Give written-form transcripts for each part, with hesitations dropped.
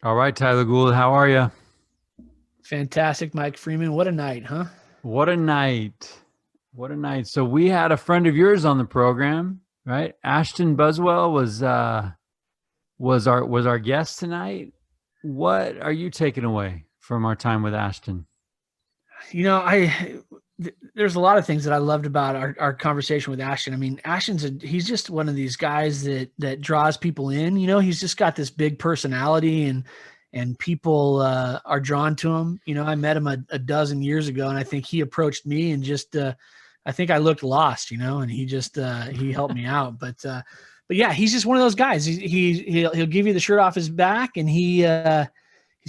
All right, Tyler Gould, how are you? Fantastic, Mike Freeman. What a night, huh? What a night. What a night. So we had a friend of yours on the program, right? Ashton Buswell was our guest tonight. What are you taking away from our time with Ashton? You know, there's a lot of things that I loved about our conversation with Ashton. I mean, he's just one of these guys that draws people in. You know, he's just got this big personality and people are drawn to him. You know, I met him a dozen years ago, and I think he approached me and just I think I looked lost, you know, and he just he helped me out. But yeah, he's just one of those guys. He'll give you the shirt off his back, and he's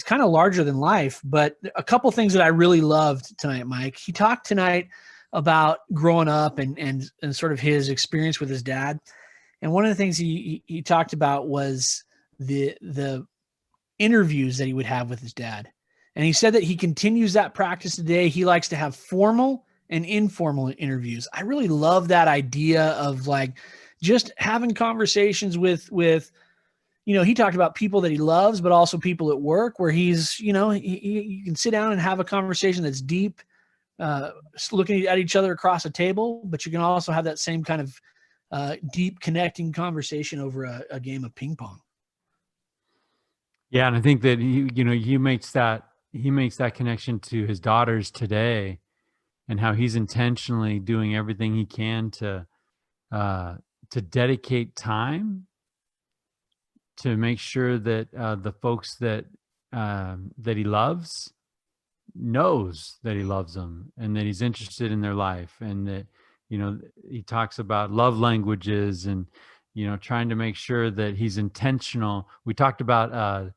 kind of larger than life. But a couple things that I really loved tonight, Mike. He talked tonight about growing up and sort of his experience with his dad. And one of the things he talked about was the interviews that he would have with his dad. And he said that he continues that practice today. He likes to have formal and informal interviews. I really love that idea of like just having conversations with he talked about people that he loves, but also people at work where you can sit down and have a conversation that's deep, looking at each other across a table, but you can also have that same kind of deep connecting conversation over a game of ping pong. Yeah, and I think that he makes that connection to his daughters today and how he's intentionally doing everything he can to dedicate time to make sure that the folks that he loves knows that he loves them and that he's interested in their life, and that he talks about love languages and trying to make sure that he's intentional. We talked about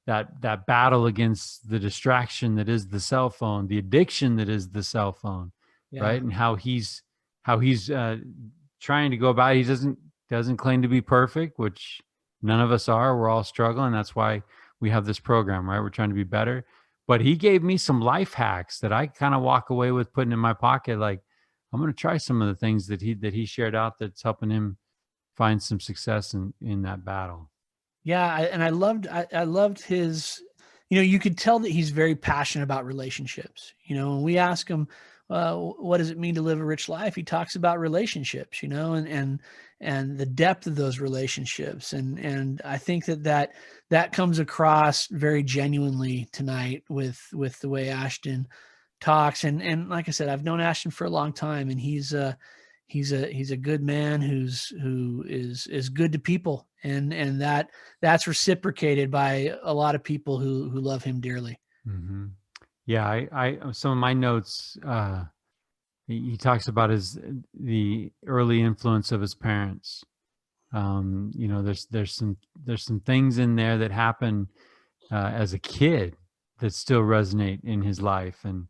that battle against the distraction that is the cell phone, the addiction that is the cell phone, Yeah. right? And how he's trying to go about it. He doesn't claim to be perfect, which none of us are. We're all struggling. That's why we have this program, right? We're trying to be better. But he gave me some life hacks that I kind of walk away with putting in my pocket. Like, I'm going to try some of the things that he shared out that's helping him find some success in that battle. Yeah, and I loved his. You could tell that he's very passionate about relationships. When we ask him, what does it mean to live a rich life? He talks about relationships. And the depth of those relationships, and I think that comes across very genuinely tonight with the way Ashton talks. And like I said, I've known Ashton for a long time, and he's a good man who is good to people, and that's reciprocated by a lot of people who love him dearly. Mm-hmm. Yeah, I some of my notes. He talks about the early influence of his parents. There's some things in there that happen as a kid that still resonate in his life, and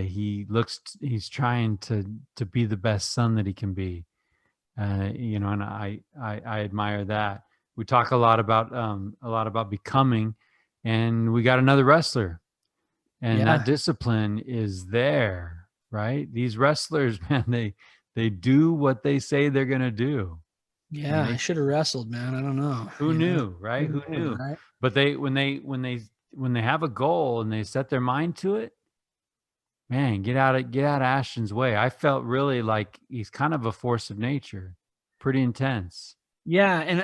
he's trying to be the best son that he can be. And I admire that. We talk a lot about becoming, and we got another wrestler, and that Yeah, discipline is there, right? These wrestlers, man, they do what they say they're gonna do. And yeah, I they should have wrestled, man. I don't know. Who knew, right? Who Who knew, knew? right? But when they have a goal and they set their mind to it, man, get out of Ashton's way. I felt really like he's kind of a force of nature, pretty intense. Yeah, and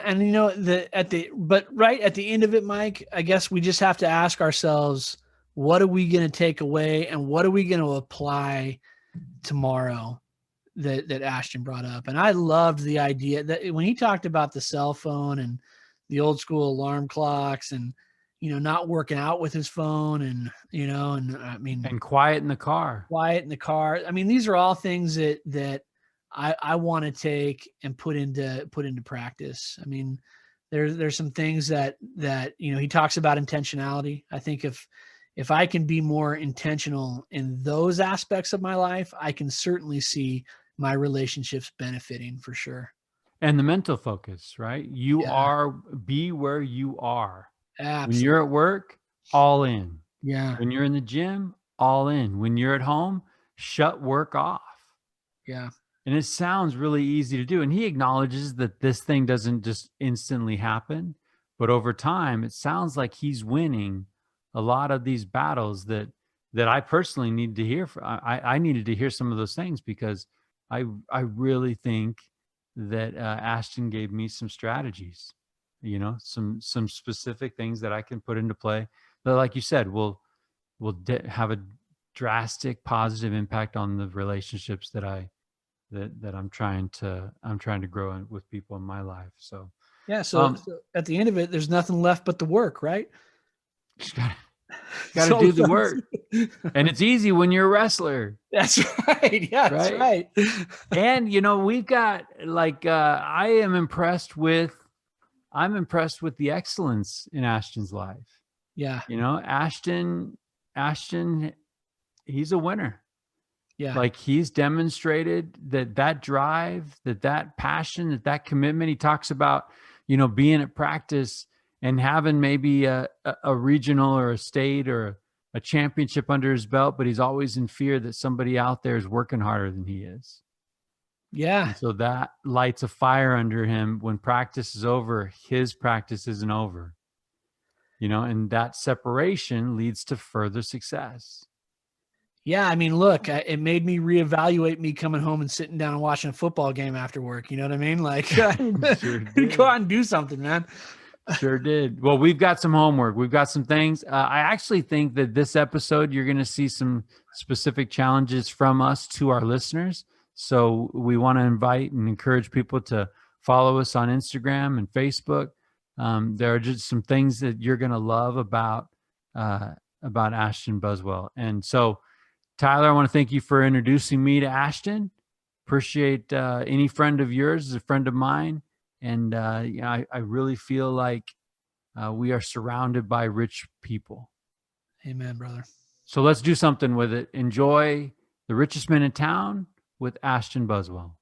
right at the end of it, Mike, I guess we just have to ask ourselves, what are we going to take away, and what are we going to apply tomorrow that Ashton brought up. And I loved the idea that when he talked about the cell phone and the old school alarm clocks and not working out with his phone, and I mean And quiet in the car. quiet in the car. I mean, these are all things that I want to take and put into practice. I mean, there's some things that he talks about intentionality. I think if I can be more intentional in those aspects of my life, I can certainly see my relationships benefiting for sure. And the mental focus, right? Yeah, Be where you are. When you're absolutely. at work, all in. Yeah, When you're in the gym, all in. When you're at home, shut work off. yeah, And it sounds really easy to do. And he acknowledges that this thing doesn't just instantly happen, But over time, it sounds like he's winning a lot of these battles that I personally need to hear. I needed to hear some of those things, because I really think that Ashton gave me some strategies, some specific things that I can put into play that, like you said, will have a drastic positive impact on the relationships that I'm trying to grow with people in my life. So Yeah. So at the end of it, there's nothing left but the work, right? just got to do the work, and it's easy when you're a wrestler. That's right. Yeah, that's right. And we've got I'm impressed with the excellence in Ashton's life. Yeah. Ashton, he's a winner. Yeah. Like, he's demonstrated that drive, that passion, that commitment. He talks about, being at practice and having maybe a regional or a state or a championship under his belt, but he's always in fear that somebody out there is working harder than he is. Yeah. And so that lights a fire under him. When practice is over, his practice isn't over. And that separation leads to further success. Yeah, I mean, look, it made me reevaluate me coming home and sitting down and watching a football game after work. You know what I mean? Like, Sure go out and do something, man. Sure did. Well, we've got some homework. We've got some things. I actually think that this episode, you're going to see some specific challenges from us to our listeners. So we want to invite and encourage people to follow us on Instagram and Facebook. There are just some things that you're going to love about Ashton Buswell. And so, Tyler, I want to thank you for introducing me to Ashton. Appreciate any friend of yours is a friend of mine. And I really feel like we are surrounded by rich people. Amen, brother. So let's do something with it. Enjoy The Richest Man in Town with Ashton Buswell.